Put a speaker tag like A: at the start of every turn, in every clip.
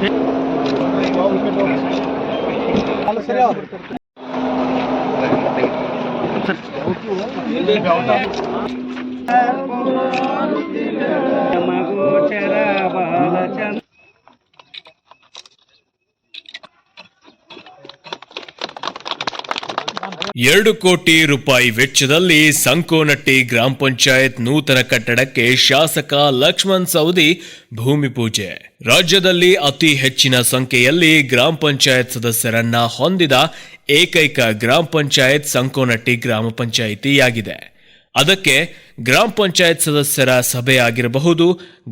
A: ₹2 ಕೋಟಿ ವೆಚ್ಚದಲ್ಲಿ ಸಂಕೋನಟ್ಟಿ ಗ್ರಾಮ ಪಂಚಾಯತ್ ನೂತನ ಕಟ್ಟಡಕ್ಕೆ ಶಾಸಕ ಲಕ್ಷ್ಮಣ್ ಸವದಿ ಭೂಮಿ ಪೂಜೆ. ರಾಜ್ಯದಲ್ಲಿ ಅತಿ ಹೆಚ್ಚಿನ ಸಂಖ್ಯೆಯಲ್ಲಿ ಗ್ರಾಮ ಪಂಚಾಯತ್ ಸದಸ್ಯರನ್ನ ಹೊಂದಿದ ಏಕೈಕ ಗ್ರಾಮ ಪಂಚಾಯತ್ ಸಂಕೋನಟ್ಟಿ ಗ್ರಾಮ ಪಂಚಾಯಿತಿಯಾಗಿದೆ. ಅದಕ್ಕೆ ಗ್ರಾಮ ಪಂಚಾಯತ್ ಸದಸ್ಯರ ಸಭೆ ಆಗಿರಬಹುದು,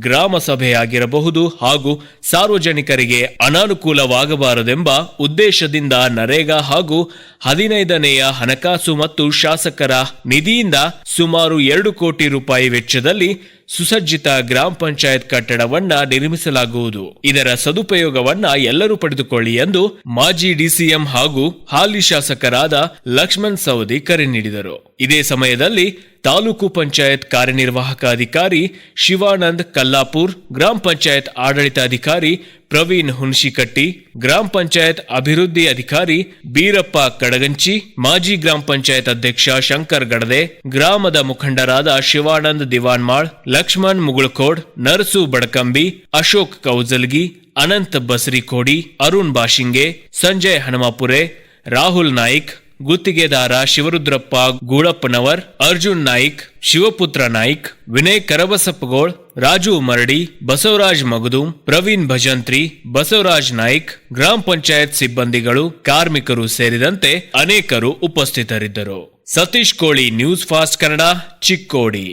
A: ಗ್ರಾಮ ಸಭೆ ಆಗಿರಬಹುದು ಹಾಗೂ ಸಾರ್ವಜನಿಕರಿಗೆ ಅನಾನುಕೂಲವಾಗಬಾರದೆಂಬ ಉದ್ದೇಶದಿಂದ ನರೇಗಾ ಹಾಗೂ 15ನೆಯ ಹಣಕಾಸು ಮತ್ತು ಶಾಸಕರ ನಿಧಿಯಿಂದ ಸುಮಾರು ₹2 ಕೋಟಿ ವೆಚ್ಚದಲ್ಲಿ ಸುಸಜ್ಜಿತ ಗ್ರಾಮ ಪಂಚಾಯತ್ ಕಟ್ಟಡವನ್ನ ನಿರ್ಮಿಸಲಾಗುವುದು. ಇದರ ಸದುಪಯೋಗವನ್ನ ಎಲ್ಲರೂ ಪಡೆದುಕೊಳ್ಳಿ ಎಂದು ಮಾಜಿ ಡಿಸಿಎಂ ಹಾಗೂ ಹಾಲಿ ಶಾಸಕರಾದ ಲಕ್ಷ್ಮಣ್ ಸವದಿ ಕರೆ ನೀಡಿದರು. ಇದೇ ಸಮಯದಲ್ಲಿ ತಾಲೂಕು ಪಂಚಾಯತ್ ಕಾರ್ಯನಿರ್ವಾಹಕ ಅಧಿಕಾರಿ ಶಿವಾನಂದ್ ಕಲ್ಲಾಪುರ್, ಗ್ರಾಮ ಪಂಚಾಯತ್ ಆಡಳಿತಾಧಿಕಾರಿ ಪ್ರವೀಣ್ ಹುಣಶಿಕಟ್ಟಿ, ಗ್ರಾಮ ಪಂಚಾಯತ್ ಅಭಿವೃದ್ಧಿ ಅಧಿಕಾರಿ ಬೀರಪ್ಪ ಕಡಗಂಚಿ, ಮಾಜಿ ಗ್ರಾಮ ಪಂಚಾಯತ್ ಅಧ್ಯಕ್ಷ ಶಂಕರ್ ಗಡದೆ, ಗ್ರಾಮದ ಮುಖಂಡರಾದ ಶಿವಾನಂದ್ ದಿವಾನ್ಮಾಳ್, ಲಕ್ಷ್ಮಣ್ ಮುಗುಳ್ಕೋಡ್, ನರಸು ಬಡಕಂಬಿ, ಅಶೋಕ್ ಕೌಜಲ್ಗಿ, ಅನಂತ್ ಬಸರಿಕೋಡಿ, ಅರುಣ್ ಬಾಶಿಂಗೆ, ಸಂಜಯ್ ಹನುಮಾಪುರೆ, ರಾಹುಲ್ ನಾಯ್ಕ್, ಗುತ್ತಿಗೆದಾರ ಶಿವರುದ್ರಪ್ಪ ಗೂಳಪ್ಪನವರ್, ಅರ್ಜುನ್ ನಾಯ್ಕ್, ಶಿವಪುತ್ರ ನಾಯ್ಕ್, ವಿನಯ್ ಕರಬಸಪ್ಪಗೋಳ್, ರಾಜು ಮರಡಿ, ಬಸವರಾಜ್ ಮಗದುಂ, ಪ್ರವೀಣ್ ಭಜಂತ್ರಿ, ಬಸವರಾಜ್ ನಾಯ್ಕ್, ಗ್ರಾಮ ಪಂಚಾಯತ್ ಸಿಬ್ಬಂದಿಗಳು, ಕಾರ್ಮಿಕರು ಸೇರಿದಂತೆ ಅನೇಕರು ಉಪಸ್ಥಿತರಿದ್ದರು. ಸತೀಶ್ ಕೋಳಿ, ನ್ಯೂಸ್ ಫಾಸ್ಟ್ ಕನ್ನಡ, ಚಿಕ್ಕೋಡಿ.